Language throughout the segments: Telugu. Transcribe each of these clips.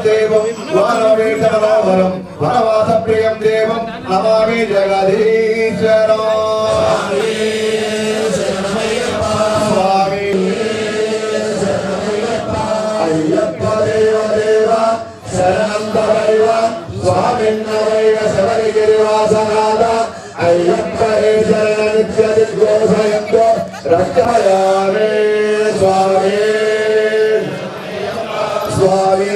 देवं वानवेशमनोहरं वनवासप्रियं देवं नमामि जगदीश्वरम् स्वामी अय्यप्प देव देव शरणं तवैव स्वामिन्नवैव शबरिगिरिवासनाथ अय्यप्प हे शरण नित्यदिग्घोषयन्तु रक्षयामि स्वामी स्वामी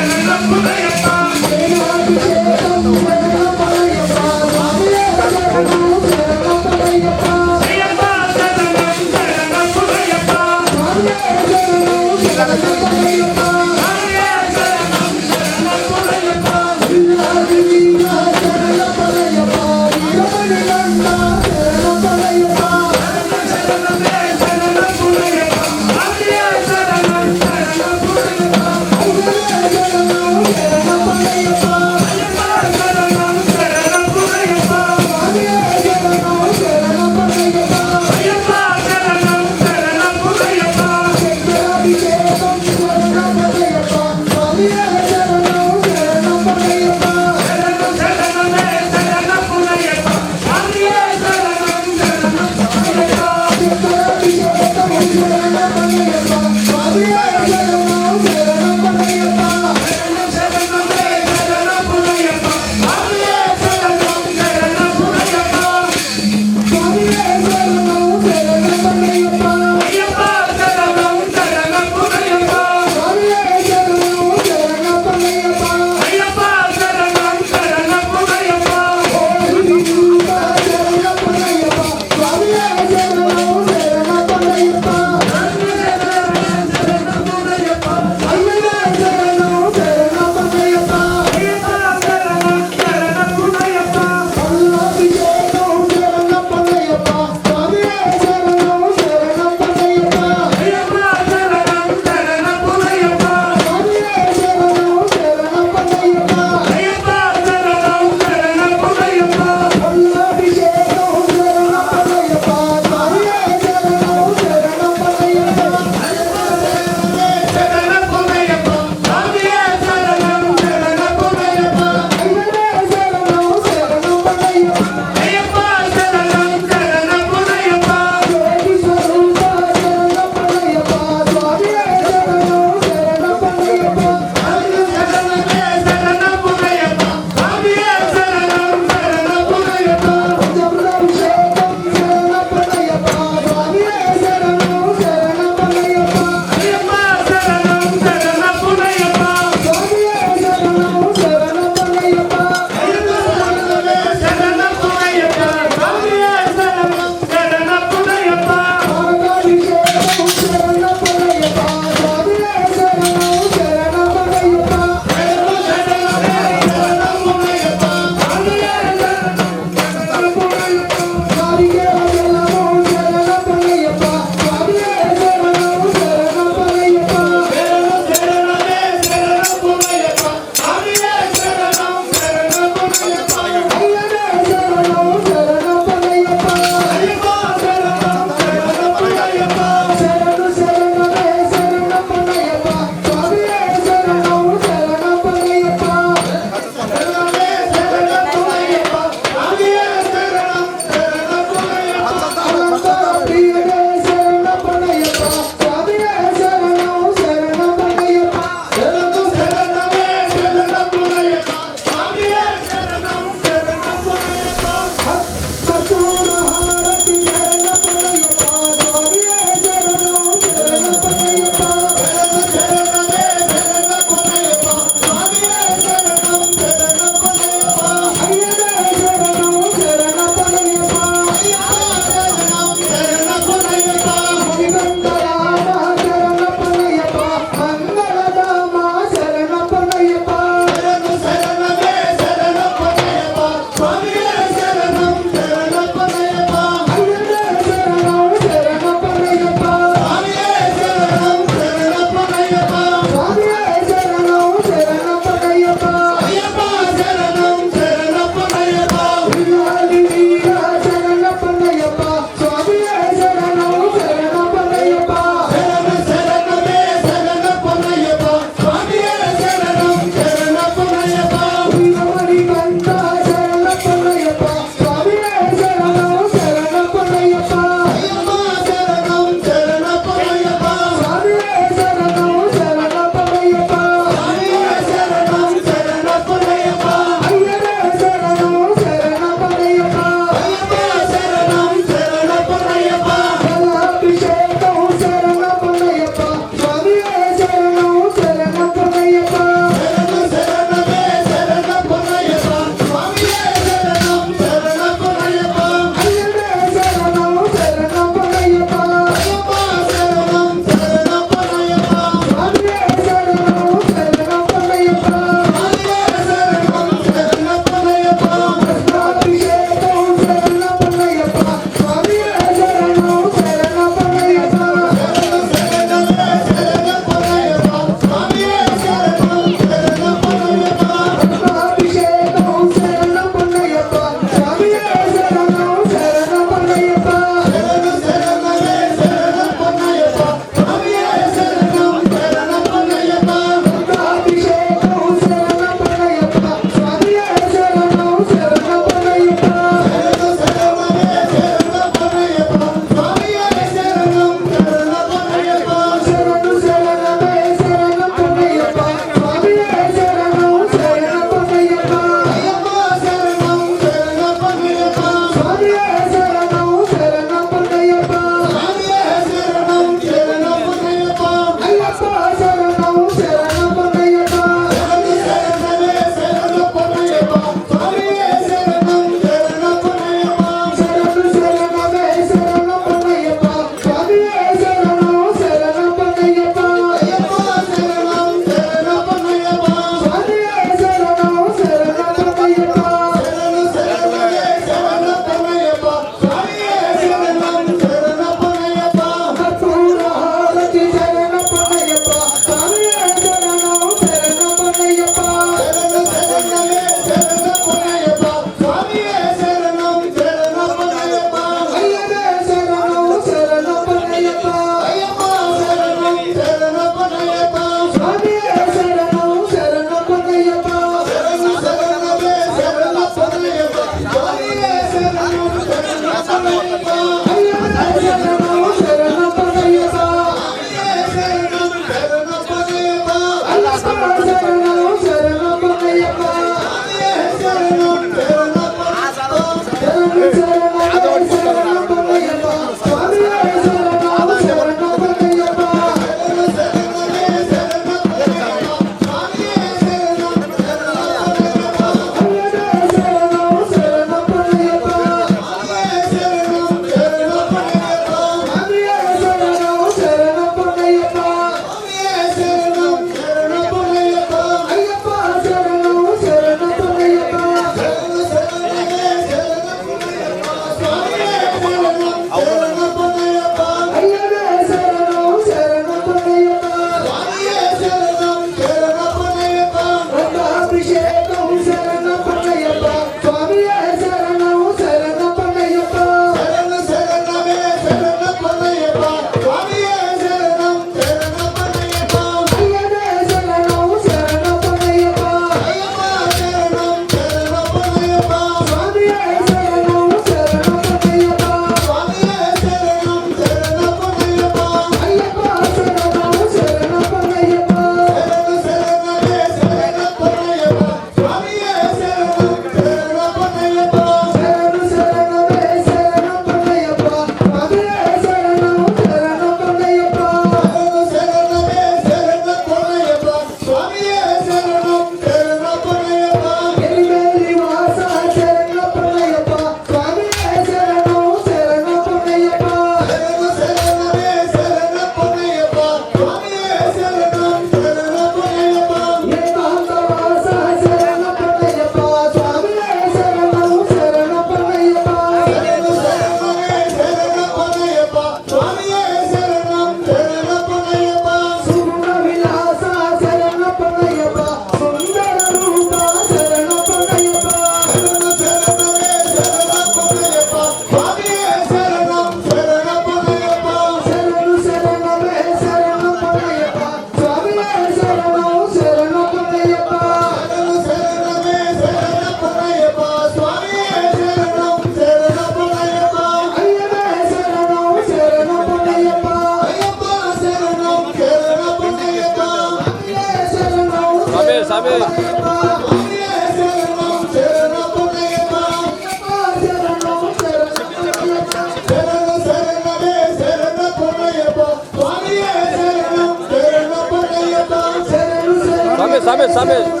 Sabe.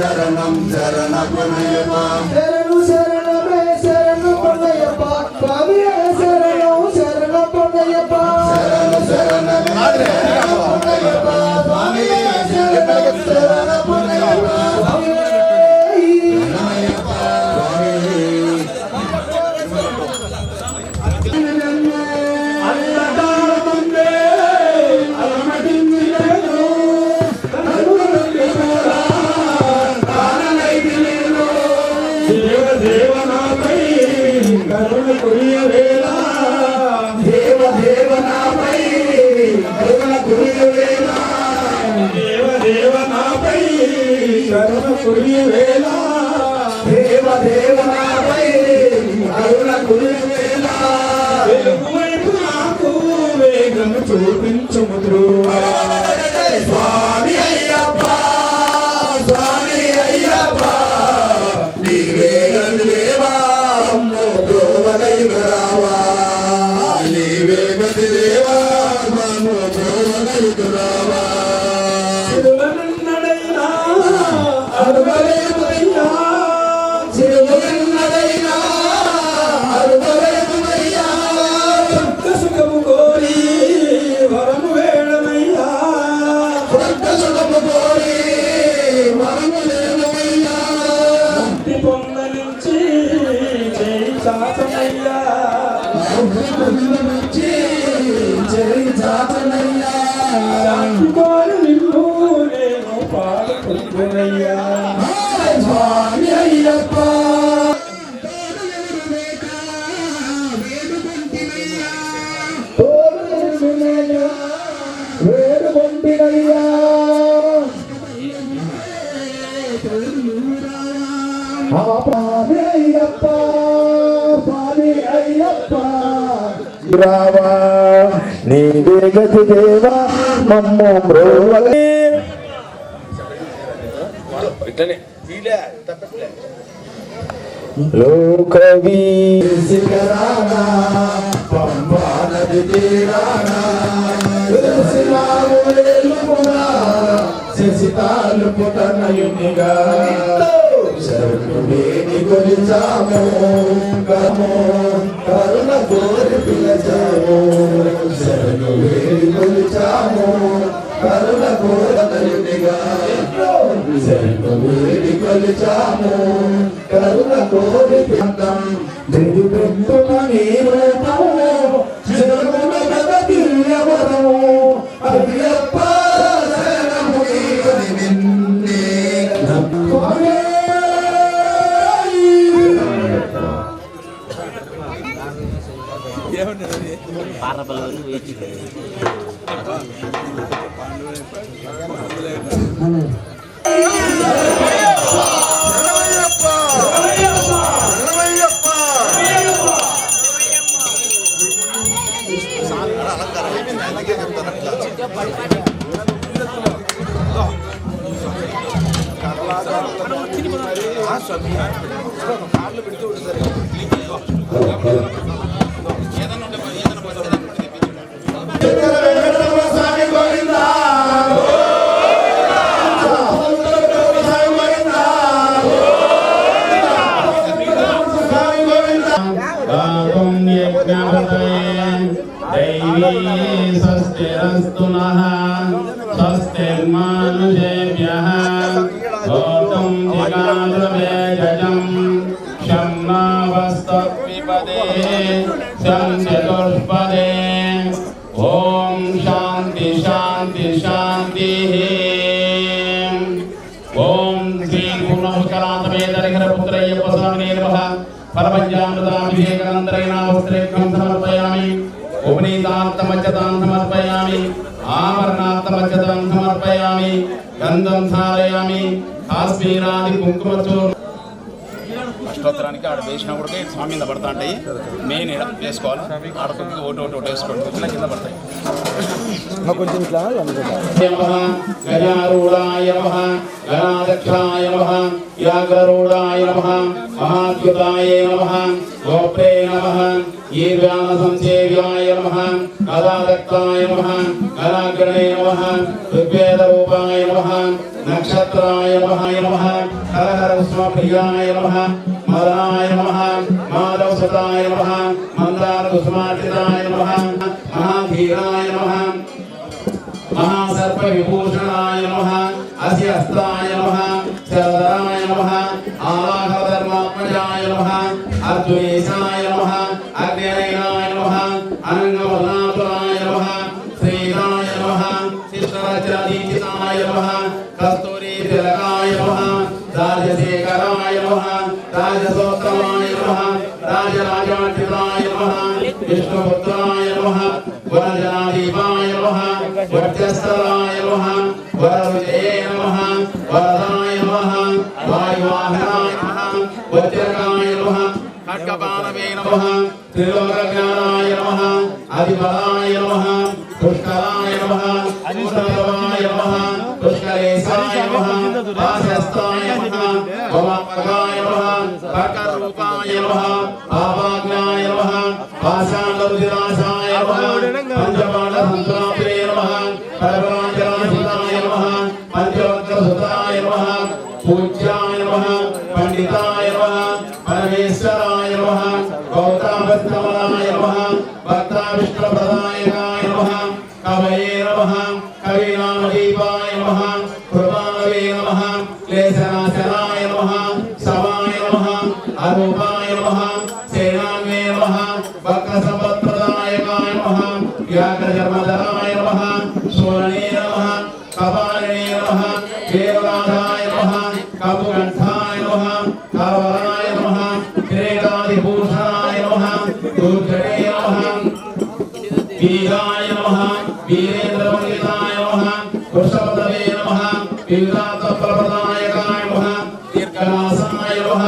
శరణం చూపించుముద్రు స్వామి అయ్యప్ప స్వామి అయ్యప్ప నీవే దేవా రావా నీవే దేవా రావా స్వామి అయ్యప్ప వేడుకొంటినయ్యా స్వామి అయ్యప్ప స్వామి అయ్యప్ప రావా నీవే గతి దేవా మమ్ము బ్రోవలే లోకవి శిఖరానా పంబా నది తీరానా శశితాలు పుటనయునిగా శరణు వేడి కొలిచాము కరుణ కోరి పిలచాము శరణు వేడి కొలిచాము కరుణ కోరనయునిగా శరణు వేడి కొలిచాము కరుణ కోరి పిలం దివ్యమని రూపము జగమున దివ్యవరము అయ్యప్ప శరణము నిన్నే నమ్మునే ఓం శాంతి శాంతి శాంతి ఓం శ్రీ పూర్ణముఖరాంతమేతరిహరపుత్రయ్యప్ప స్వామినే నమః పరపంచామృతాభిషేకానంతరైనావస్త్రేభ్యం సమర్పయామి ఉపనీతాంతమజ్జతాం సమర్పయామి ఆమరణాంతమజ్జతాం సమర్పయామి గంధం ధారయామి కాశ్మీరాది కుంకుమచూర్ణం అష్టోత్తరానికి ఆడ వేసినా కూడా స్వామి కింద పడతా ఉంటాయి. మెయిన్ ఇక్కడ వేసుకోవాలి. ఆడ కొద్దిగా ఒకటి వేసుకోండి, ఇలా కింద పడతాయి. కొంచెం ఇట్లా గజారూఢాయ నమః గణాధ్యక్షాయ నమః వ్యాఘ్రరూఢాయ నమః మహాద్యుతాయ నమః గోప్రే నమః ఈర్వ్యాన సంసేవ్యాయ నమః గదాదత్తాయ నమః గణాగ్రణే నమః ఋగ్వేదరూపాయ నమః నక్షత్రాయ నమః హర హర స్వప్రియాయ నమః మదాయ నమః మాధవసుతాయ నమః మందార కుసుమార్చితాయ నమః మహాధీరాయ నమః మహాసర్ప पुष्पविभूषणाय नमः अस्य हस्ताय नमः शरदराय नमः आवाहधर्मात्मजाय नमः अर्जुनेशाय नमः अग्निनयनाय नमः अनङ्गवर्णातुलाय नमः श्रीराय नमः शिष्टरचनादीक्षिताय नमः कस्तूरीतिलकाय नमः राजशेखराय नमः राजसोत्तमाय नमः राजराजार्चिताय नमः विष्णुपुत्राय नमः वरजनादीपाय नमः वर्चस्वराय नमः वरविजये नमः वरदाय नमः वायुवाहनाय नमः वज्रकाय नमः खड्गपाणवे नमः त्रिलोकज्ञानाय नमः अधिपदाय नमः पुष्कराय नमः पूर्णदेवाय नमः पुष्करेशाय नमः वासस्थाय नमः भवात्मकाय नमः भक्तरूपाय नमः पापाग्नाय नमः पाषाणरुधिराशाय नमः पंचपाण्डसंक्रान्ते नमः परपराञ्जनासुताय नमः पंचवक्रसुताय नमः पूज्याय नमः पंडिताय नमः परमेश्वराय नमः गौतमस्तमनाय नमः भक्ताविष्णुप्रदायकाय नमः कवये नमः कवीनामदीपाय नमः कृपाणवे नमः क्लेशनाशनाय नमः समाय नमः अरूपाय नमः सेनान्वे नमः वक्रसम्पत्प्रदायकाय नमः व्याघ्रजन्मधराय नमः सुवर्णे नमः कपालिने नमः देवराधाय नमः कपुकण्ठाय नमः कवराय नमः क्रीडादिभूषणाय नमः दुर्जटे नमः वीराय नमः वीरेन्द्रमण्डिताय नमः वृषभदवे नमः विविधात्मप्रदायकाय नमः दीर्घनासाय नमः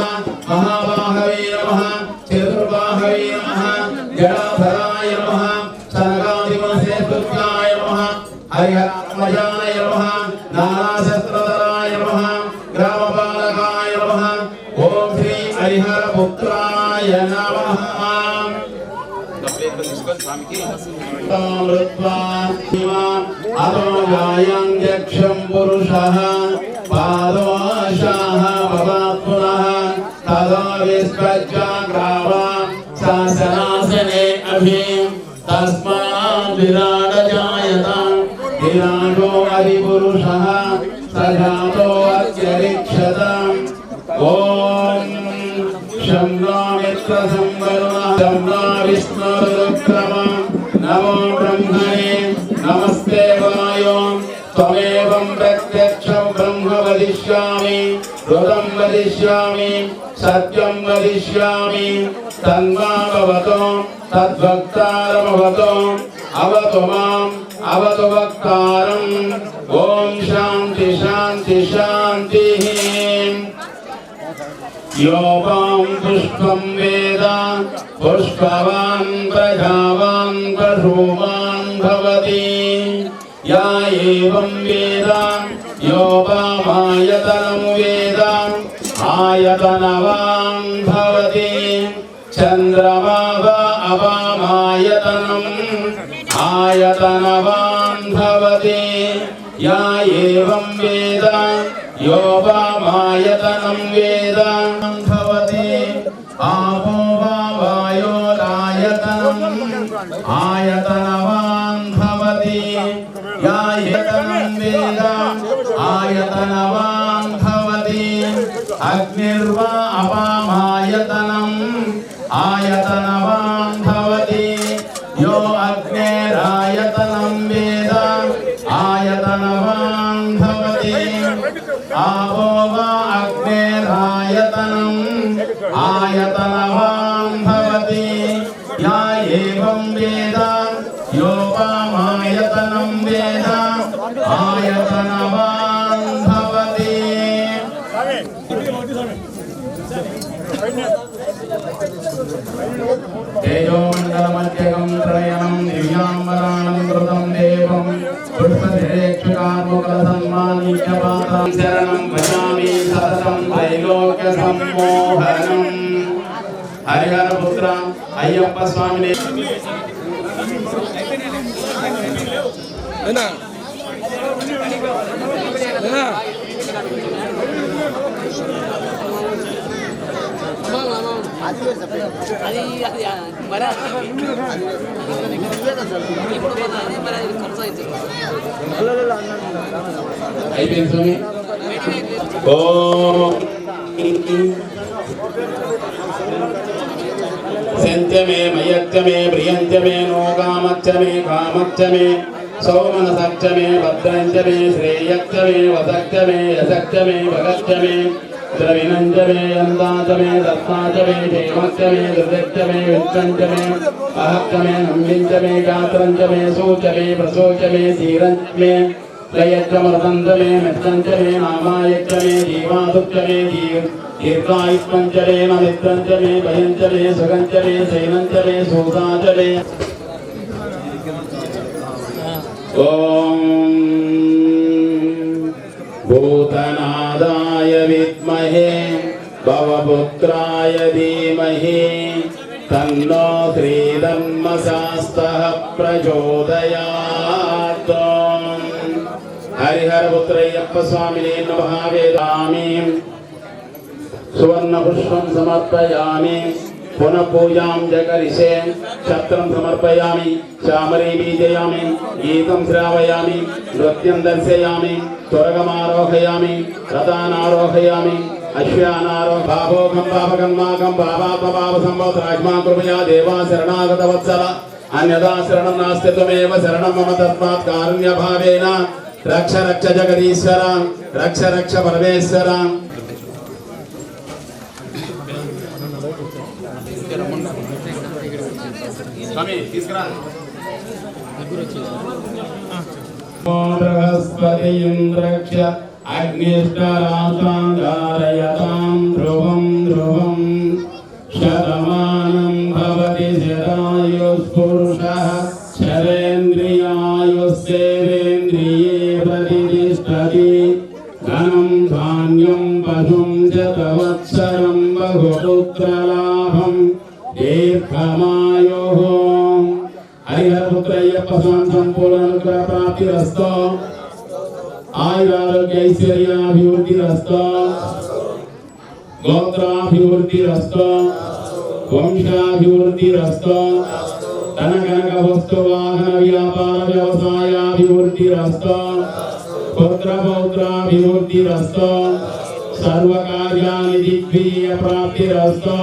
महाबाहवे नमः चतुर्बाहवे नमः जडाधराय नमः सनकादिवंशेभ्याय नमः हरिहरात्मजाय नमः नानाशस्त्रधराय नमः ग्रामपालकाय नमः ॐ श्री हरिहरपुत्राय नमः अतोजायं पुरुषः पादोशाः भवात्पुनः तदा विस्पज्जाग्रावा शासनासने अभि तस्मात् विराट जायता विराटो अधिपुरुषः सजातो अत्यरिक्षतम् ॐ शम्नो मित्रसंवरुणः शम्नो विष्णुरुक्रमः नमो ब्रह्मणे नमस्ते वायो त्वमेवं प्रत्यक्षं ब्रह्म वदिष्यामि ऋतं वदिष्यामि सत्यं वदिष्यामि तन्मामवतो तद्वक्तारमवतो अवतु माम् अवतु वक्तारम् ॐ शान्ति शान्ति शान्तिः योपां पुष्पं वेद पुष्पवान् प्रजावान् पशुमान् भवति या एवं वेद योपामायतनं वेद आयतनवान् भवति चन्द्रमा वा अवामायतनम् आयतनवान् भवति या एवं वेद योपामायतनं वेद भवति आपो वा वायोरायतनम् आयतनवान् भवति या एतनं वेद आयतनवान् भवति अग्निर्वा अपामायतनम् आयतनवान् भवति यो अग्नेरायतनं वेद आयतनवान् भवति आपो वा अग्नेरायतनम् आयतनवान् भवति या एवं वेद योपामायतनं वेद आयतनवान् भवति तेजोमण्डलमध्यगं त्रयनं दिव्याम्बराणं कृतं देवं पुष्पधिरेक्षुकार्मुकसन्मानीयपात्रं शरणं भजामि सततं त्रैलोक्यसम्मोहनम् हरिहरपुत्र अय्यप्प स्वामिने అది మరి ఇప్పుడు ఖర్చు అవుతుంది అయిపోయింది స్వామి. ఓం సంత్యమే మయత్యమే ప్రియంత్యమే నోకామత్యమే కామత్యమే సౌమనసత్యమే భద్రంత్యమే శ్రేయత్యమే వసత్యమే యసత్యమే భగత్యమే ద్రవినంజమే అందాచమే దత్తాచమే జయమత్యమే దుర్దత్యమే విత్తంచమే అహత్యమే నంబించమే గాత్రంచమే శోచమే ప్రశోచమే ధీరంచమే లయత్యమృతంచమే మెత్తంచమే నామాయత్యమే జీవాదుత్యమే దీర్ఘాయుష్మంచమే నమిత్రంచమే భయంచమే సుగంచమే శైనంచమే సూసాచమే. ఓం భూతనాదాయ విద్మహే భవపుత్రాయ ధీమహి తన్నో శ్రీధర్మశాస్త్రః ప్రచోదయాత్. హరిహరపుత్రయ్యప్ప స్వామినే నమః. వేదామి సువర్ణ పుష్పం సమర్పయామి పునః పూజాం జగరిషే ఛత్రం సమర్పయామి చామరీ బీజయామి గీతం శ్రావయామి నృత్యం దర్శయామి త్వరగమారోహయామి రథానారోహయామి అశ్వానారోహ భావోగం భావగన్మాకం భావాత్మభావ సంభవరాజ్మా కృపయా దేవా శరణాగత వత్సల అన్యదా శరణం నాస్తి త్వమేవ శరణం మమ తస్మాత్ కారుణ్య భావేన రక్ష రక్ష జగదీశ్వర రక్ష రక్ష పరమేశ్వర. బృహస్పతింద్రక్ష అగ్నిష్టరాతాంగారయతాం ధ్రువం ధ్రువం శతమానం భవతి శతాయుఃపురుషః శరేంద్రియాయుస్సేవేంద్రియే ప్రతిష్టతి ధనం ధాన్యం పశుం శతవత్సరం బహుపుత్రలాభం దీర్ఘమాయుః. హరిహరపుత్రయ్యప్ప స్వామి సంపూర్ణ అనుగ్రహ ప్రాప్తిరస్తు. ఆయురారోగ్య ఐశ్వర్యాభివృద్ధిరస్తు. గోత్రాభివృద్ధిరస్తు. వంశాభివృద్ధిరస్తు. ధన కనక వస్తు వాహన వ్యాపార వ్యవసాయాభివృద్ధిరస్తు. పుత్ర పౌత్రాభివృద్ధిరస్తు. సర్వకార్యాణి దిగ్విజయ ప్రాప్తిరస్తు.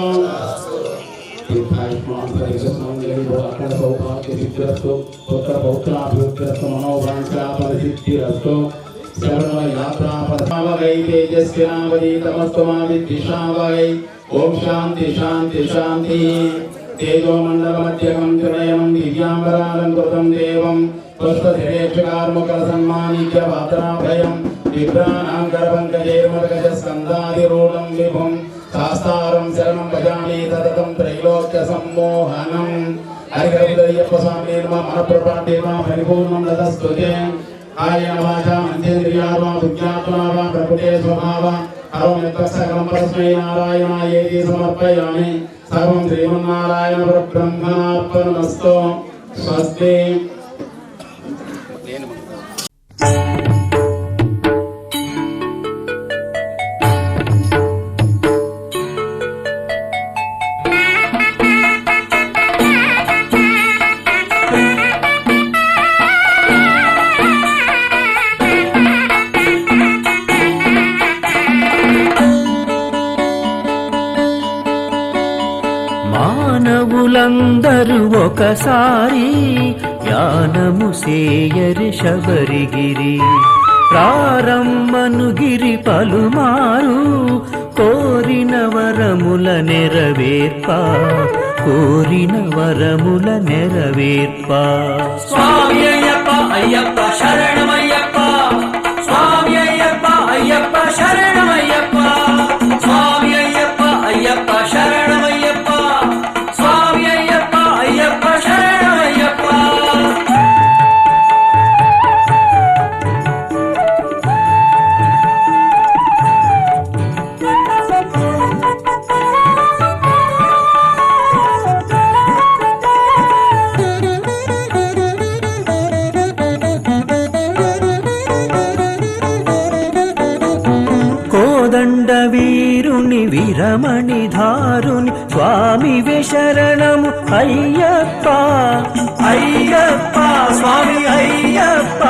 పుత్ర పౌత్రాభివృద్ధిరస్తు. మనోవాంఛాఫలసిద్ధిరస్తు. శ్రవణయాత్రాపదమావహై తేజస్వినావదీతమస్తు మా విద్విషావహై. ఓం శాంతి శాంతి శాంతి. తేజోమండలమధ్యకం త్రినయనం దివ్యాంబరాలంకృతం దేవం పుష్పశిరేక్షకార్ముకల సన్మానిత్య పాత్రాభయం విభ్రానాంకరపంకజైర్మర్గజ స్కందాదిరూఢం విభుం శాస్తారం శరణం భజామి సతతం త్రైలోక్య సమ్మోహనం. హరిహరపుత్రయ్యప్ప స్వామి మనఃప్రపాఠే పరిపూర్ణం దదస్తుతే. ఆయేన వాచా మంత్రేంద్రియార్వా విజ్ఞాత్మా వా ప్రకృతే స్వభావ కరోమి యత్సకలం పరస్మై నారాయణాయేతి సమర్పయామి. సర్వం శ్రీమన్నారాయణ పరబ్రహ్మణార్పణమస్తు. స్వస్తి. మానవులందరూ ఒకసారి యానము సేయరి శబరిగిరి. ప్రారంభను గిరి పలుమారు కోరిన వరముల నెరవేర్ప. కోరిన వరముల నెరవేర్ప. స్వామి అయ్యప్ప అయ్యప్ప శరణమయ్యప్ప. స్వామి అయ్యప్ప అయ్యప్ప శరణమయ్యప్ప. స్వామి అయ్యప్ప అయ్యప్ప శరణమయ్యప్ప. స్వామి అయ్యప్ప అయ్యప్ప శరణమయ్యప్ప. వీరుని వీరమణి ధారుని స్వామివే శరణము అయ్యప్ప. అయ్యప్ప స్వామి అయ్యప్ప.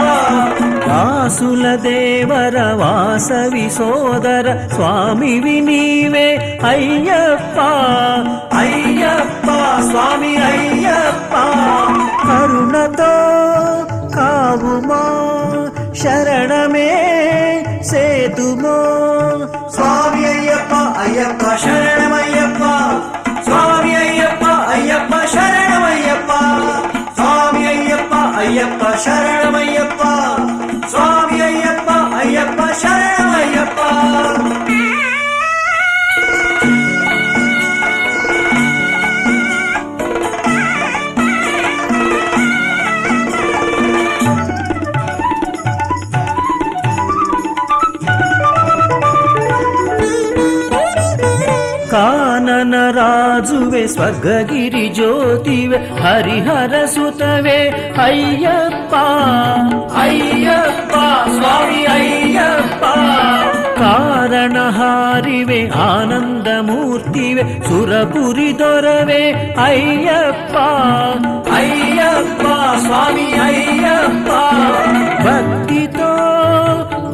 వాసుల దేవర వాసవి సోదర స్వామివి నీవే అయ్యప్ప అయ్యప్ప స్వామి అయ్యప్ప కరుణతో కావుమా శరణమే సేతుమో స్వామి అయ్యప్ప అయ్యప్ప శరణమయ్యప్ప స్వామి అయ్యప్ప అయ్యప్ప శరణమయ్యప్ప స్వామి అయ్యప్ప అయ్యప్ప శరణమయ్యప్ప స్వామి అయ్యప్ప అయ్యప్ప శరణమయ్యప్ప కానన రాజువే స్వర్గగిరి జ్యోతివే హరిహర సుతవే అయ్యప్ప అయ్యప్ప స్వామి అయ్యప్ప కారణహారివే ఆనందమూర్తివే సురపురి దొరవే అయ్యప్ప అయ్యప్ప స్వామి అయ్యప్ప భక్తితో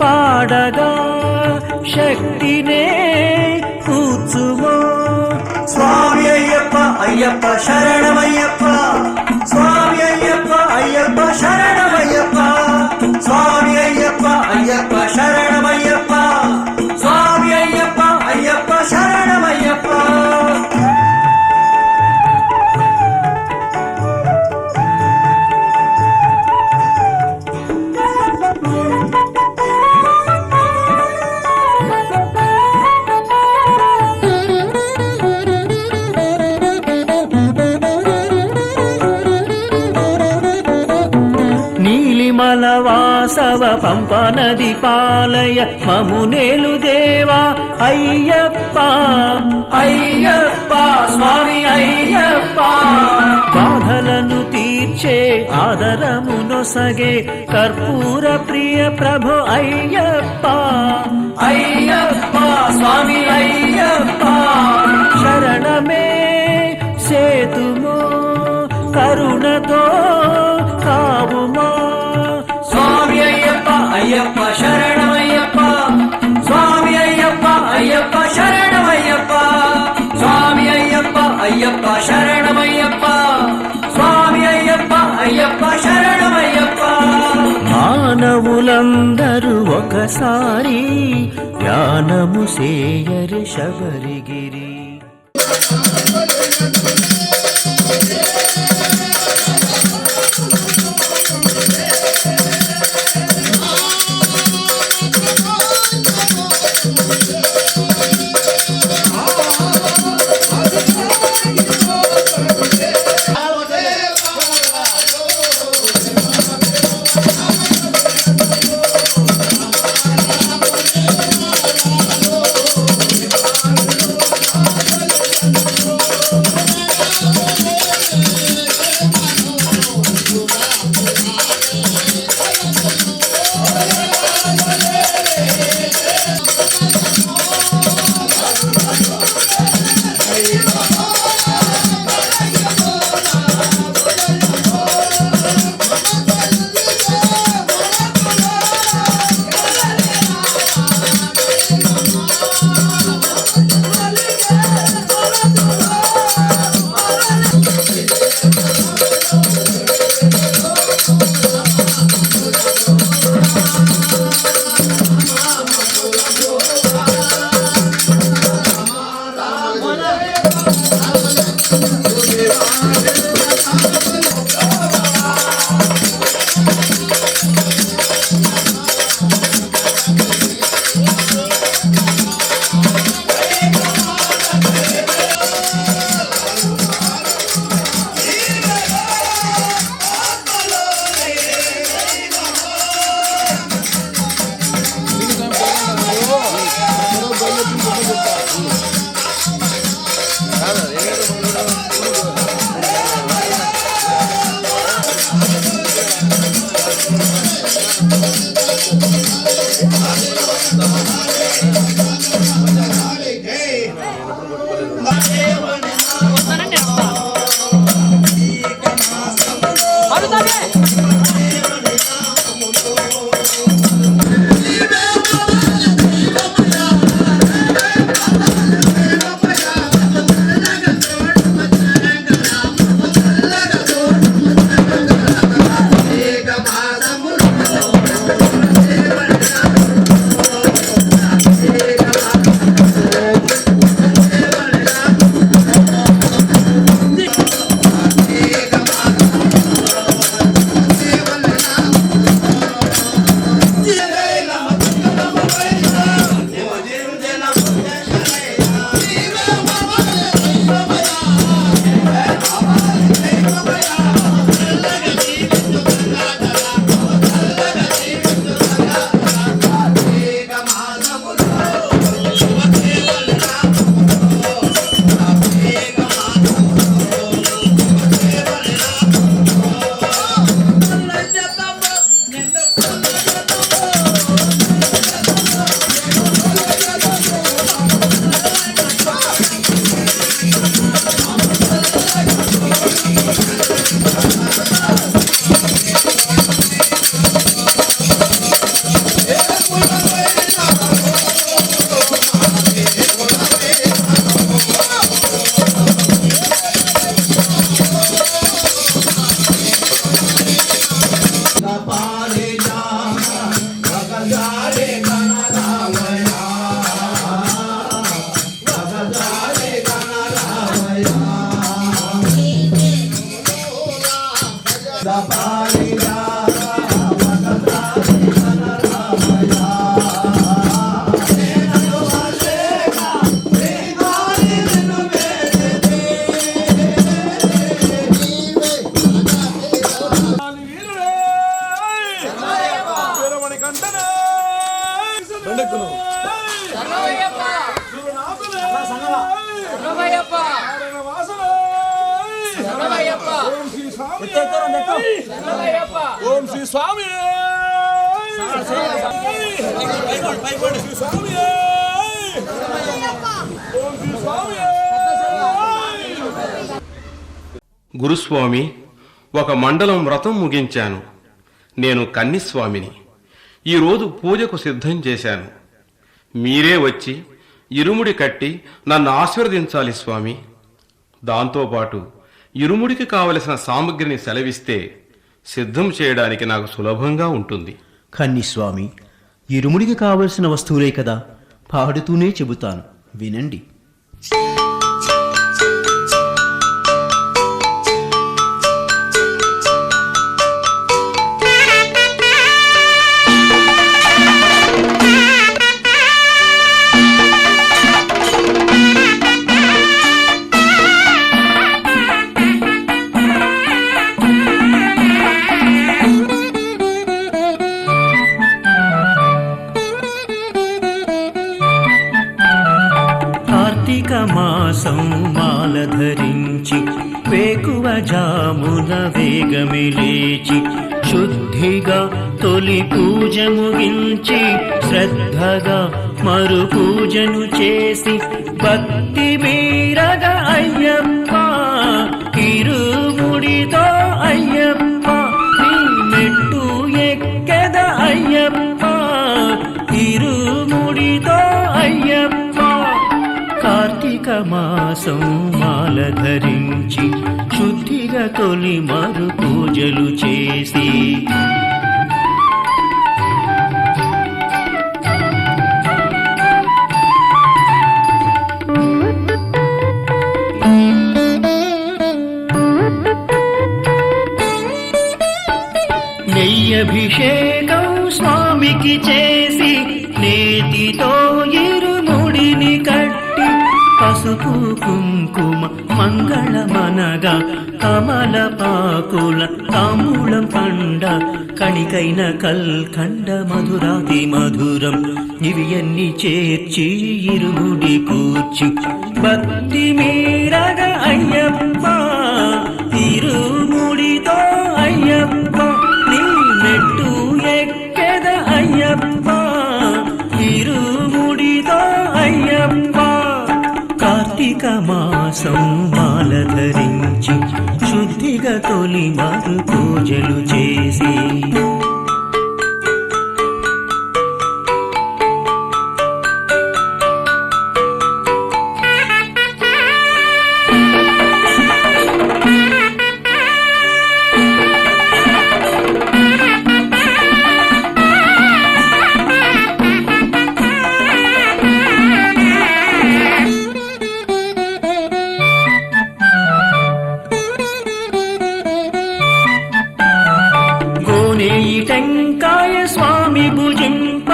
పాడగా శక్తినే కూర్చుమో స్వామి అయ్యప్ప అయ్యప్ప శరణమయ్యప్ప స్వామి అయ్యప్ప అయ్యప్ప శరణమయ్యప్ప స్వామి అయ్యప్ప అయ్యప్ప శరణమయ్యప్ప స్వామి అయ్యప్ప అయ్యప్ప శరణమయ్యప్ప నీలిమల వాసవ పంప నది పాలయ మమునేలు దేవా అయ్యప్ప అయ్యప్ప స్వామి అయ్యప్ప బాధలను తీర్చే ఆదరమునొసగే కర్పూర ప్రియ ప్రభు అయ్యప్ప అయ్యప్ప స్వామి అయ్యప్ప శరణమే సేతుమో కరుణతో కావుమా స్వామి అయ్యప్ప అయ్యప్ప శరణమయ్యప్ప స్వామి అయ్యప్ప అయ్యప్ప శరణమయ్యప్ప స్వామి అయ్యప్ప అయ్యప్ప శరణమయ్యప్ప స్వామి అయ్యప్ప అయ్యప్ప శరణమయ్యప్ప మానవులందరూ ఒకసారి ధ్యానము సేయరి శబరిగిరి వీరమణి కంటనే బండెక్కును ఓం శ్రీ స్వామి గురుస్వామి, ఒక మండలం వ్రతం ముగించాను. నేను కన్నిస్వామిని. ఈరోజు పూజకు సిద్ధం చేశాను. మీరే వచ్చి ఇరుముడి కట్టి నన్ను ఆశీర్వదించాలి స్వామి. దాంతోపాటు ఇరుముడికి కావలసిన సామగ్రిని సెలవిస్తే సిద్ధం చేయడానికి నాకు సులభంగా ఉంటుంది. కన్నిస్వామి, ఇరుముడికి కావలసిన వస్తువులే కదా, పాడుతూనే చెబుతాను, వినండి. మాసం మాల ధరించి వేకువ జామున వేగమి లేచి శుద్ధిగా తొలి పూజ ముగించి శ్రద్ధగా మరు పూజను చేసి భక్తి మీరగ అయ్యప్ప ఇరుముడితో అయ్యప్ప నీ మెట్టు ఎక్కెద అయ్యప్ప ఇరుముడితో అయ్యప్ప కార్తీక మాసం మాల ధరించి శుద్ధిగా తొలి మరు పూజలు చేసి నెయ్యభిషేకం స్వామికి చేసి నేతితో ఇరుముడిని కట్టి పసుపు కుంకుమ మంగళమనగా కమలపాకుల తాంబూలం పండ కణికైన కల్కండ మధురాతి మధురం ఇవి అన్ని చేర్చి ఇరుముడి కూర్చి భక్తి మీరగ అయ్యప్ప ఇరుముడితో అయ్యప్ప నీ మెట్టు ఎక్కెద అయ్యప్ప ఇరుముడితో అయ్యప్ప కార్తీక మాసం మాల ధరించి శుద్ధిగా తొలి మరు పూజలు చేసి టెంకాయ స్వామి భుజింప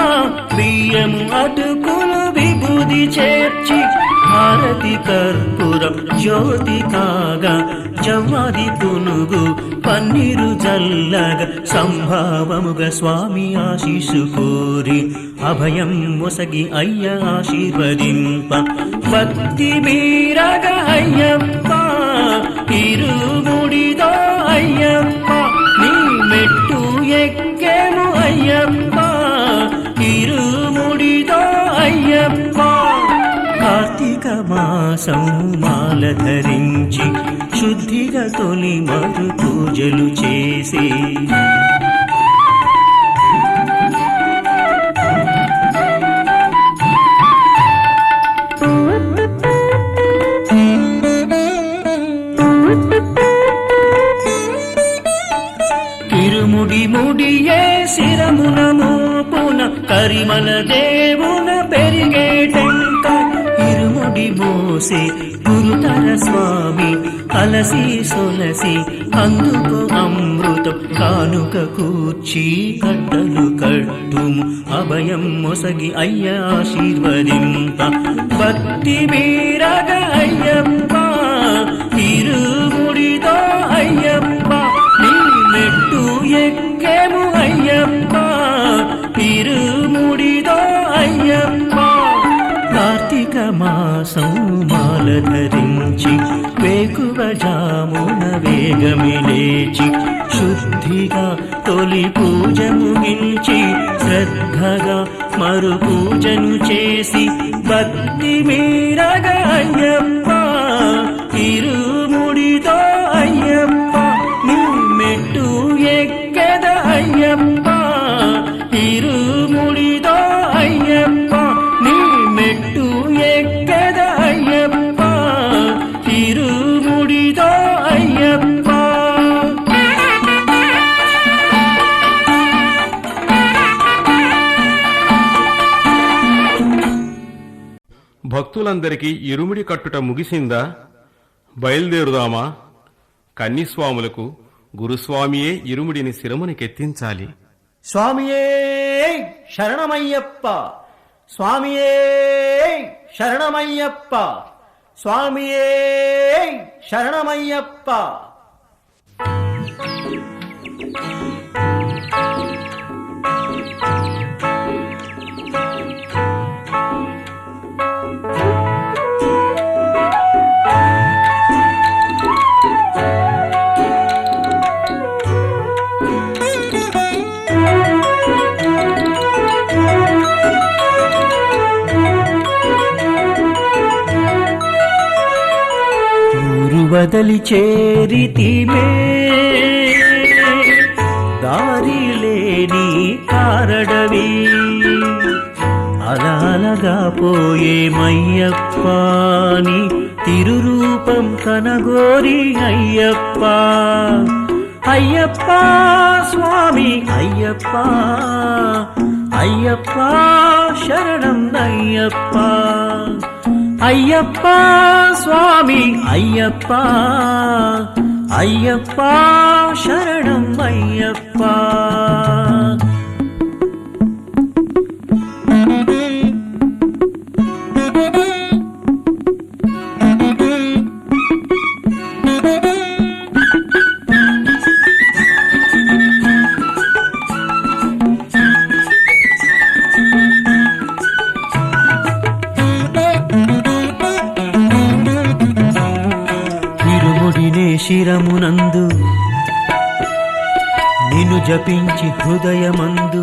బియ్యము అటుకులు విభూది చేర్చి హారతి కర్పూరం జ్యోతి కాగా జవ్వాది పునుగు పన్నీరు జల్లగా సంభావముగా స్వామి ఆశీస్సు కోరి అభయం మొసగి అయ్య ఆశీర్వదింప భక్తి మీరగా అయ్యప్ప ఇరుముడితో అయ్యప్ప నీ మెట్టు ఎక్కేము అయ్యప్ప ఇరుముడితో అయ్యప్ప కార్తీక మాసం మాల ధరించి శుద్ధిగా తొలి మరు పూజలు చేసి ముడియే శిరమున మోపున కరిమల దేవున పెరిగే టెంక ఇరుముడి మోసే గురుతర స్వామి అలసి సొలసి అందుకు అమృతం కానుక కూర్చి కట్టలు కట్టుము అభయం మొసగి అయ్య ఆశీర్వదింప భక్తి మీరగ అయ్యప్ప ఇరుముడితో అయ్యప్ప నీ మెట్టు ఎక్కేము అయ్యప్ప మాసం మాల ధరించి వేకువజామున వేగమి లేచి శుద్ధిగా తొలి పూజ ముగించి శ్రద్ధగా మరు పూజను చేసి భక్తి మీరగా అయ్యప్ప ఇరుముడితో అయ్యప్ప నీ మెట్టు ఎక్కద అయ్యప్ప ఇరుముడితో అయ్యప్ప నీ మెట్టు ఎక్కద అయ్యప్ప ఇరుముడితో అయ్యప్ప. భక్తులందరికీ ఇరుముడి కట్టుట ముగిసిందా? బయలుదేరుదామా? కన్నిస్వాములకు గురుస్వామియే ఇరుముడిని శిరమునికెత్తించాలి. స్వామియే శరణమయ్యప్ప, స్వామియే శరణమయ్యప్ప, స్వామియే శరణమయ్యప్ప. వదలి చేరితిమే దారి లేని కారడవి అలగా పోయే మయ్యప్పని తిరురూపం కనగోరి అయ్యప్ప అయ్యప్ప స్వామి అయ్యప్ప అయ్యప్ప శరణం అయ్యప్ప అయ్యప్ప స్వామి అయ్యప్ప అయ్యప్ప శరణం అయ్యప్ప. శిరమునందు నిన్ను జపించి హృదయమందు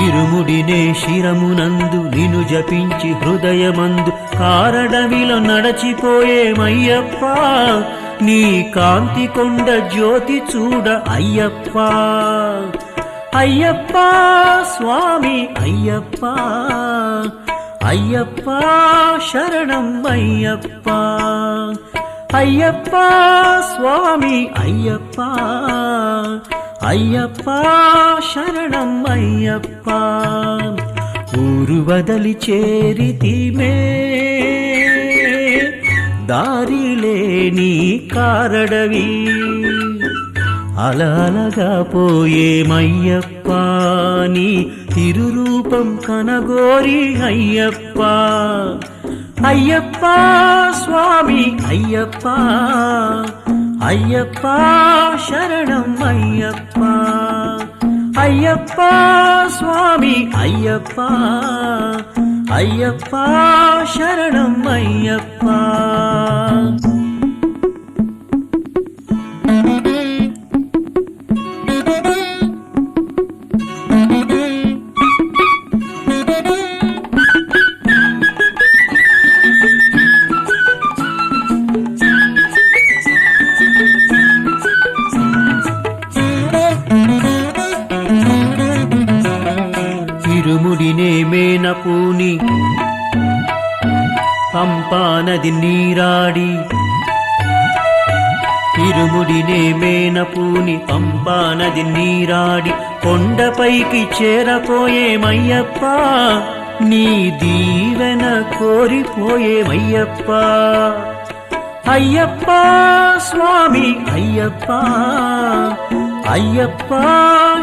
ఇరుముడినే శిరమునందు నిన్ను జపించి హృదయమందు కారడవిలో నడచిపోయేమయ్యప్ప నీ కాంతి కొండ జ్యోతి చూడ అయ్యప్ప అయ్యప్ప స్వామి అయ్యప్ప అయ్యప్ప శరణం అయ్యప్ప అయ్యప్ప స్వామి అయ్యప్ప అయ్యప్ప శరణం అయ్యప్ప. ఊరు వదలి చేరితిమే దారి లేని కారడవి అలగా పోయేమయ్యప్ప నీ తిరురూపం కనగోరి అయ్యప్ప అయ్యప్ప స్వామి అయ్యప్ప అయ్యప్ప శరణం అయ్యప్ప అయ్యప్ప స్వామి అయ్యప్ప అయ్యప్ప శరణం అయ్యప్ప. ఇరుముడినే మేనపూని పంపానది నీరాడి ఇరుముడినే మేనపూని పంపానది నీరాడి కొండపైకి చేరపోయేమయ్యప్ప నీ దీవెన కోరిపోయేమయ్యప్ప అయ్యప్ప స్వామి అయ్యప్ప అయ్యప్ప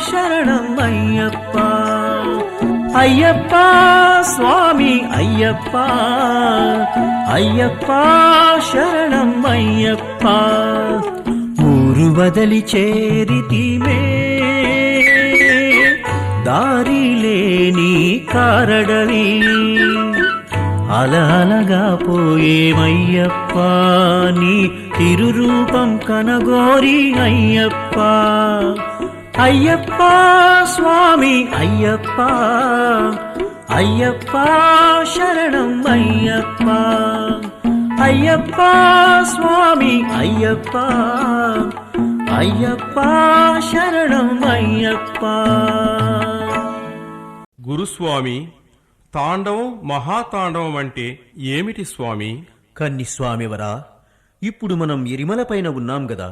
శరణం అయ్యప్ప అయ్యప్ప స్వామి అయ్యప్ప అయ్యప్ప శరణం అయ్యప్ప. ఊరు వదలి చేరితిమే దారి లేని కారడవి అలలగా పోయేమయ్యప్ప నీ తిరురూపం కనగోరి అయ్యప్ప అయ్యప్ప స్వామి అయ్యప్ప అయ్యప్ప శరణం అయ్యప్ప అయ్యప్ప స్వామి అయ్యప్ప అయ్యప్ప శరణం అయ్యప్ప. గురుస్వామి, తాండవం మహాతాండవం అంటే ఏమిటి స్వామి? కన్ని స్వామివరా, ఇప్పుడు మనం ఎరిమల పైన ఉన్నాం గదా,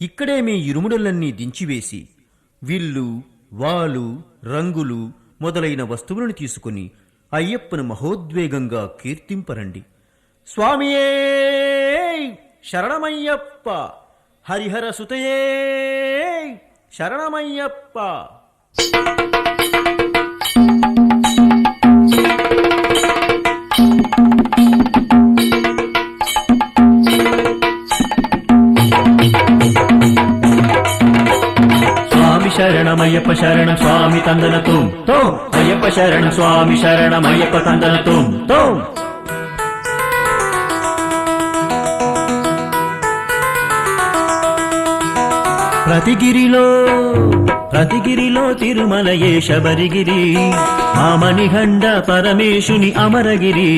ఇక్కడే మీ ఇరుముడలన్నీ దించివేసి విల్లు వాలు రంగులు మొదలైన వస్తువులను తీసుకుని అయ్యప్పను మహోద్వేగంగా కీర్తింపరండి. స్వామియే శరణమయ్యప్ప, హరిహర సుతయే శరణమయ్యప్ప. శరణమయ్యప్ప శరణం స్వామి తందనతుం తో అయ్యప్ప శరణం స్వామి శరణమయ్యప్ప తందనతుం తో. ప్రతిగిరిలో తిరుమలయే శబరిగిరి మామణిహండ పరమేశుని అమరగిరి.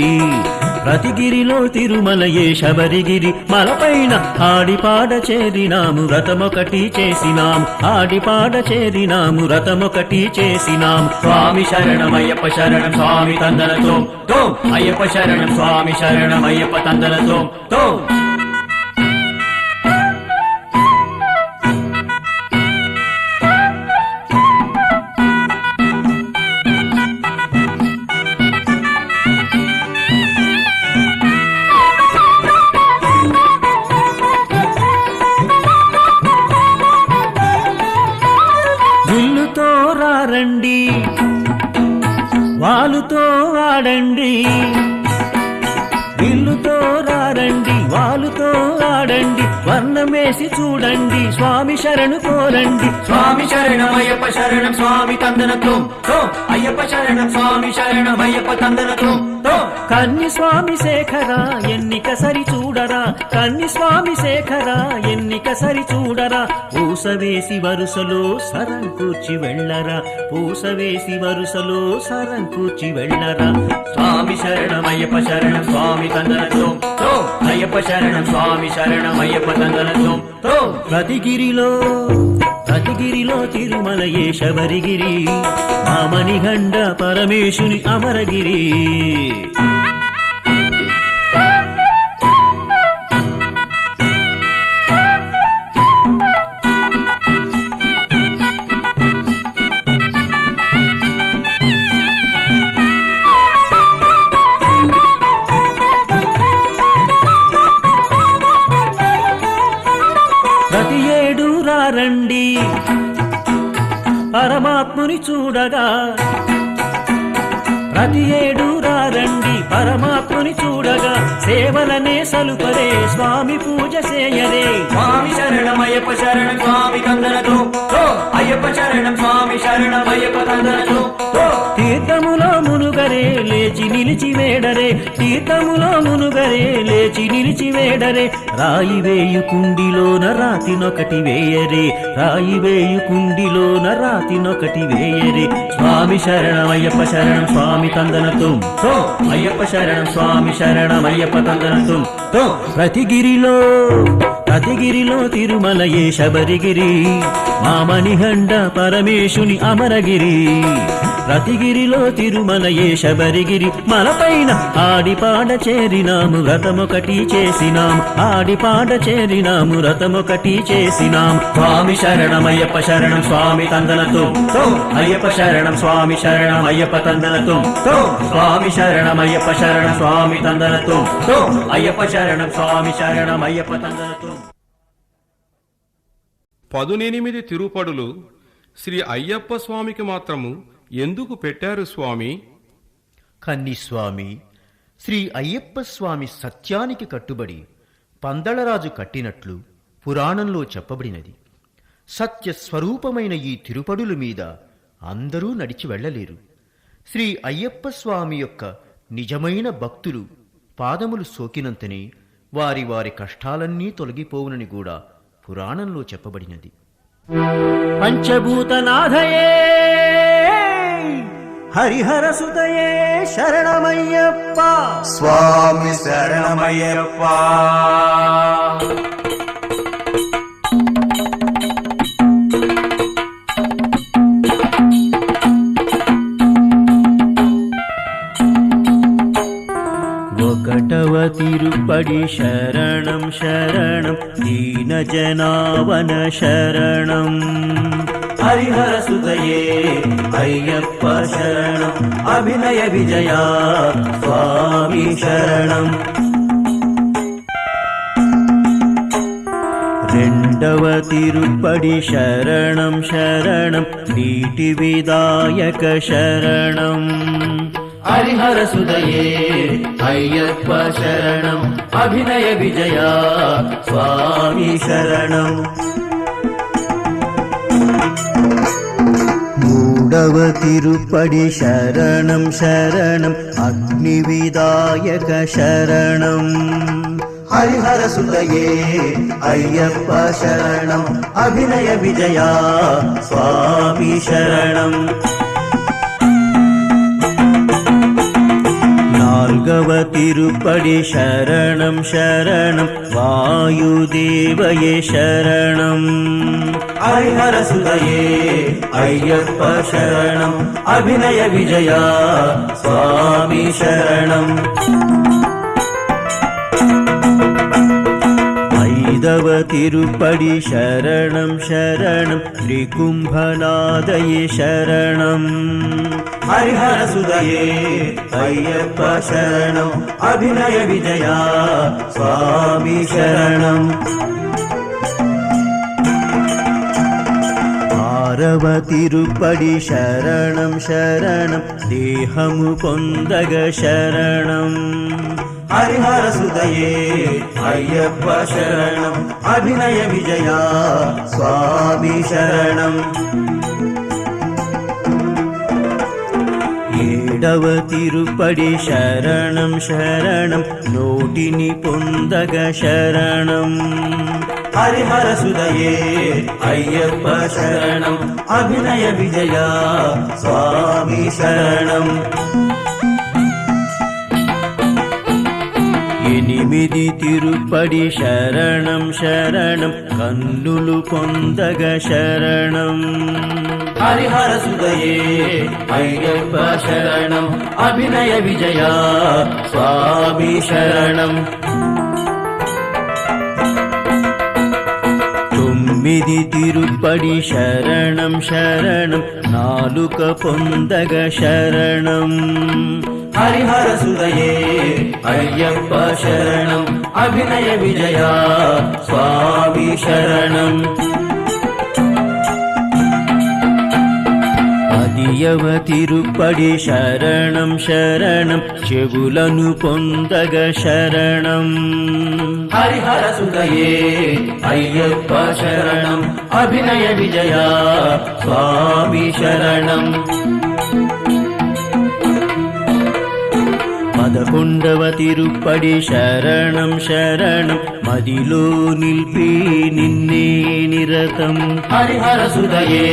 ప్రతిగిరిలో తిరుమలయే శబరిగిరి మలపైన ఆడిపాడ చేరినాము వ్రతమొకటి చేసినాము ఆడిపాడ చేరినాము వ్రతమొకటి చేసినాము. స్వామి శరణమయ్యప్ప శరణం స్వామి తందనతో తో అయ్యప్ప శరణం స్వామి శరణమయ్యప్ప తందనతో తో. రండి వాలుతో ఆడండి, విల్లుతో రారండి వాలుతో ఆడండి, వర్ణమేసి చూడండి స్వామి శరణు కోరండి. స్వామి శరణమయ్యప్ప శరణం స్వామి తందనతో తో అయ్యప్ప శరణం స్వామి శరణమయ్యప్ప తందనతో తో. కన్ని స్వామి శేఖర ఎన్నిక సరి చూడరా, కన్ని స్వామి శేఖర ఎన్నిక సరి చూడరా, పూసవేసి వరుసలో సరం కూర్చి వెళ్ళరా, పూసవేసి వరుసలో సరం కూర్చి వెళ్ళరా. స్వామి శరణమయ్యప్ప శరణం స్వామి తందనతో తో అయ్యప్ప శరణం స్వామి శరణమయ్యప్ప తందనతో తో. ప్రతిగిరిలో తిరుమలయే శబరిగిరి మామణిహండ పరమేశుని అమరగిరి. ప్రతి ఏడు రండి పరమాత్ముని చూడగా, ప్రతి ఏడు రండి పరమాత్ముని చూడగా, సేవలనే సలుపరే స్వామి పూజ చేయరే. స్వామి శరణమయ్యప్ప శరణం స్వామి తందనతో తో అయ్యప్ప శరణం స్వామి శరణమయ్యప్ప తందనతో తో. తీర్థములో మునుగరే లేచి నిలిచి వేడరే, తీర్థములో మునుగరే లేచి నిలిచి వేడరే, రాయి వేయు కుండిలోన రాతినొకటి వేయరే, రాయి వేయు కుండిలోన రాతినొకటి వేయరే. స్వామి శరణమయ్యప్ప శరణం స్వామి తందనతో తో అయ్యప్ప శరణం స్వామి శరణమయ్యప్ప తందనతో తో. ప్రతిగిరిలో తిరుమలయే శబరిగిరి మామణిహండ పరమేశుని అమరగిరి. ప్రతిగిరిలో తిరుమలయే శబరిగిరి మలపైన ఆడిపాడ చేరినాము వ్రతమొకటి చేసినాము ఆడిపాడ చేరినాము వ్రతమొకటి చేసినాము. స్వామి శరణమయ్యప్ప శరణం స్వామి తందనతో తో అయ్యప్ప శరణం స్వామి శరణం అయ్యప్ప తందనతో తో. స్వామి శరణమయ్యప్ప శరణం స్వామి తందనతో తో అయ్యప్ప శరణం స్వామి శరణం అయ్యప్ప తందనతో. 18 తిరుపడులు శ్రీ అయ్యప్ప స్వామికి మాత్రము ఎందుకు పెట్టారు స్వామి? కన్ని స్వామి, శ్రీ అయ్యప్ప స్వామి సత్యానికి కట్టుబడి పందళరాజు కట్టినట్లు పురాణంలో చెప్పబడినది. సత్య స్వరూపమైన ఈ తిరుపడుల మీద అందరూ నడిచి వెళ్ళలేరు. శ్రీ అయ్యప్ప స్వామి యొక్క నిజమైన భక్తులు పాదములు సోకినంతనే వారి వారి కష్టాలన్నీ తొలగిపోవునని కూడా పురాణంలో చెప్పబడినది. పంచభూతనాథయే హరిహర సుతయే శరణమయ్యప్ప. స్వామి శరణమయ్యప్ప. ఒకటవ తిరుపడి శరణం శరణం దీన జనావన శరణం. హరిహర సుతయే అయ్యప్ప శరణం అభినయ విజయ స్వామి శరణం. రెండవ తిరుపడి శరణం శరణం నీటి విదాయక శరణం. హరిహర సుదయే అయ్యప్ప శరణం అభినయ విజయ స్వామి శరణం. మూడవ తిరుపడి శరణం శరణం అగ్ని విదాయక శరణం. హరిహర సుదయే అయ్యప్ప శరణం అభినయ విజయ స్వామి శరణం. నాల్గవ తిరుపడి శరణం శరణం వాయుదేవయే శరణం. హరిహర సుదయే అయ్యప్ప శరణం అభినయ విజయ స్వామి శరణం. ఐదవ తిరుపడి శరణం శరణం త్రికుంభనాదయే శరణం. హరిహర సుదయే అయ్యప్ప శరణం అభినయ విజయ స్వామి శరణం. ఆరవ తిరుపడి శరణం శరణం దేహము పొందగ శరణం. హరిహర సుదయే అయ్యప్ప శరణం అభినయ విజయ స్వామి శరణం. ఏడవ తిరుపడి శరణం శరణం నోటిని పొందగ శరణం. హరిహర సుదయే అయ్యప్ప శరణం అభినయ విజయ స్వామి శరణం. ఎనిమిది తిరుపడి శరణం శరణం కన్నులు పొందగ శరణం. హరిహర సుదయే అయ్యప్ప శరణం అభినయ విజయ స్వామి శరణం. తొమ్మిది తిరుపడి శరణం శరణం నాలుక పొందగ శరణం. హరిహర సుదయే అయ్యప్ప శరణం అభినయ విజయ స్వామి శరణం. పదియవ తిరుపడి శరణం శరణం చెవులను పొందగ శరణం. హరిహర సుదయే అయ్యప్ప శరణం అభినయ విజయ స్వామి శరణం. 11వ తిరుపడి శరణం శరణం మదిలో నిల్పి నిన్నే నిరతం. హరిహర సుదయే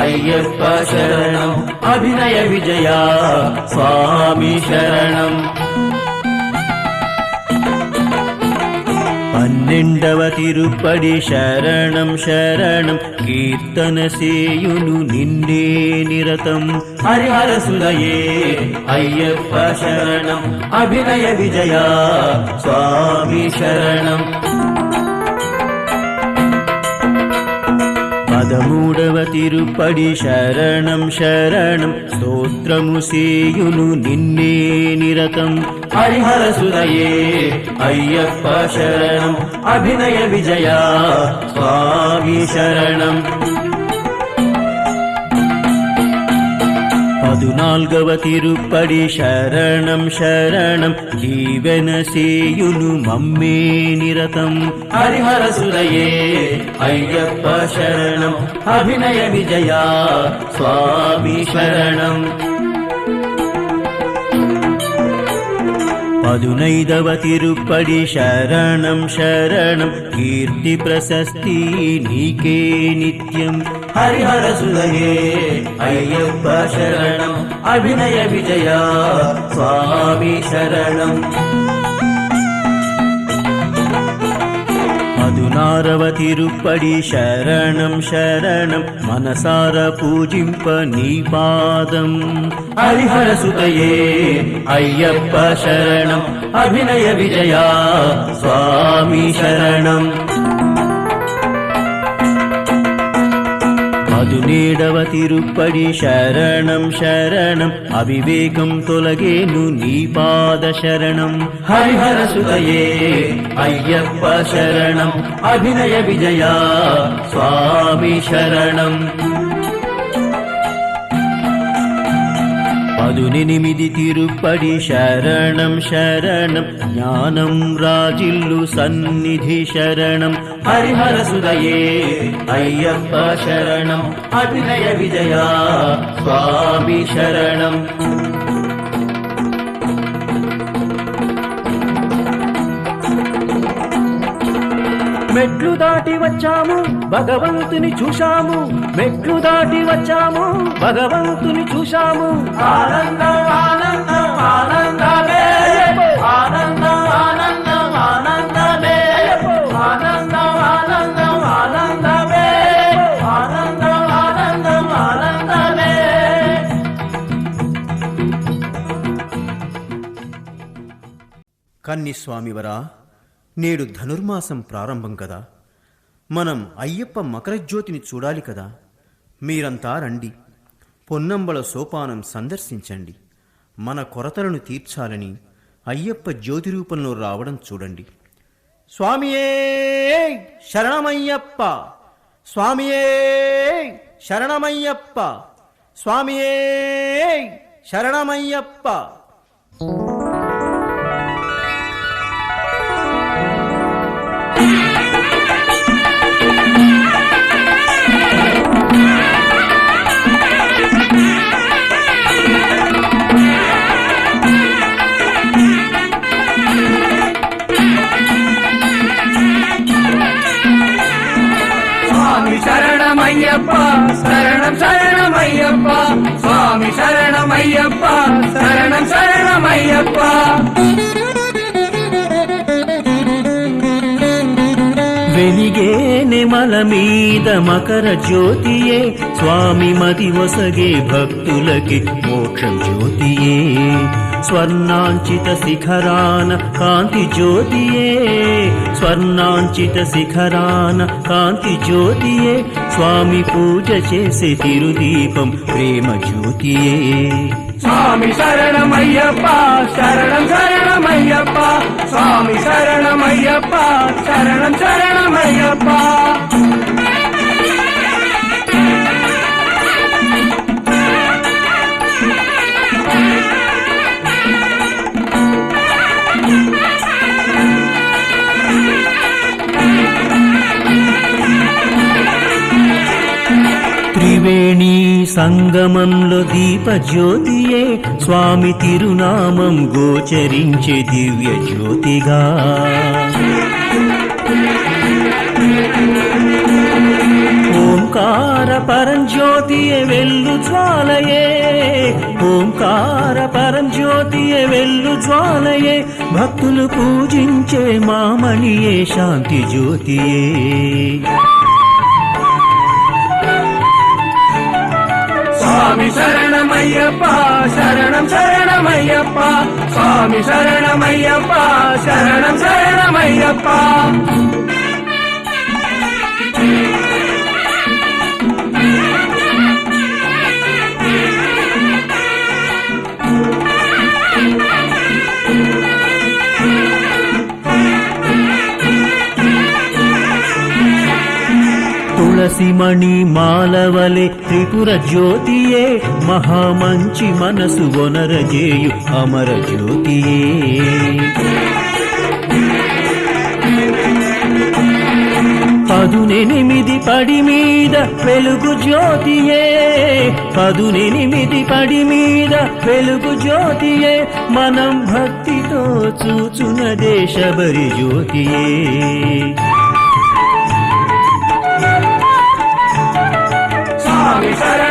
అయ్యప్ప శరణం అభినయ విజయ స్వామి శరణం. 12వ తిరుపడి శరణం శరణం కీర్తన సేయును నిన్నే నిరతం. హరిహర సుదయే అయ్యప్ప శరణం అభినయ విజయ స్వామి శరణం. 13వ తిరుపడి శరణం శరణం స్తోత్రము సేయును నిన్నే నిరతం. హరిహర సుదయే అయ్యప్ప శరణం అభినయ విజయ స్వామి శరణం. 14వ తిరుపడి శరణం శరణం దీవెన సేయును మమ్మే నిరతం. హరిహర సుదయే అయ్యప్ప శరణం అభినయ విజయ స్వామి శరణం. పదునైదవ తిరుప్పడి శరణం శరణం కీర్తి ప్రశస్తి నీకే నిత్యం హరిహర సుదయే అయ్యప్ప శరణం అభినయ విజయ స్వామి శరణం 16వ తిరుప్పడి శరణం శరణం మనసార పూజింప నీ పాదం హరిహర సుతయే అయ్యప్ప శరణం అభినయ విజయ స్వామి శరణం 17వ తిరుప్పడి శరణం శరణం అవివేకం తొలగేను నీ పాద శరణం హరిహర సుతయే అయ్యప్ప శరణం అభినయ విజయ స్వామి శరణం 18 తిరుప్పడి శరణం శరణం జ్ఞానం రాజిల్లు సన్నిధి శరణం హరిహర సుదయే అయ్యప్ప శరణం అభినయ విజయ స్వామి శరణం మెట్లు దాటి వచ్చాము భగవంతుని చూశాము మెట్లు దాటి వచ్చాము భగవంతుని చూశాము ఆనందం ఆనందం ఆనందమే ఆనందం ఆనందం ఆనందమే ఆనందం ఆనందం ఆనందమే ఆనందం ఆనందం ఆనందమే కన్నిస్వామివరా, నేడు ధనుర్మాసం ప్రారంభం కదా. మనం అయ్యప్ప మకరజ్యోతిని చూడాలి కదా. మీరంతా రండి, పొన్నంబళ సోపానం సందర్శించండి. మన కొరతలను తీర్చాలని అయ్యప్ప జ్యోతి రూపంలో రావడం చూడండి. స్వామియే శరణమయ్యప్ప, స్వామియే శరణమయ్యప్ప, స్వామియే శరణమయ్యప్ప. శరణమయ్యప్ప శరణం శరణమయ్యప్ప స్వామి శరణమయ్యప్ప శరణం శరణమయ్యప్ప. వెలిగే నెమల మీద మకర జ్యోతియే స్వామి మది వసగే భక్తులకి మోక్షం జ్యోతియే స్వర్ణాంచిత శిఖరాన కాంతి జ్యోతియే స్వర్ణాంచిత శిఖరాన కాంతి జ్యోతియే స్వామి పూజ చేసే తిరుదీపం ప్రేమ జ్యోతియే. స్వామి శరణమయ్యప్ప శరణం శరణమయ్యప్ప స్వామి శరణమయ్యప్ప శరణం శరణమయ్యప్ప. త్రివేణి సంగమంలో దీప జ్యోతియే స్వామి తిరునామం గోచరించే దివ్య జ్యోతిగా ఓంకార పరంజ్యోతియే వెల్లు జ్వాలయే ఓంకార పరంజ్యోతియే వెల్లు జ్వాలయే భక్తులు పూజించే మామణియే శాంతి జ్యోతియే. స్వామి శరణమయ్యప్ప శరణం శరణమయ్యప్ప స్వామి శరణమయ్యప్ప శరణం శరణమయ్యప్ప. తులసిమణి మాలవలే త్రిపుర జ్యోతియే మహామంచి మనసు వనరజేయు అమర జ్యోతియే. పదునెనిమిది పడి మీద వెలుగు జ్యోతియే పదునెనిమిది పడి మీద వెలుగు జ్యోతియే మనం భక్తితో చూచునదే శబరి జ్యోతియే స్వామి శరణం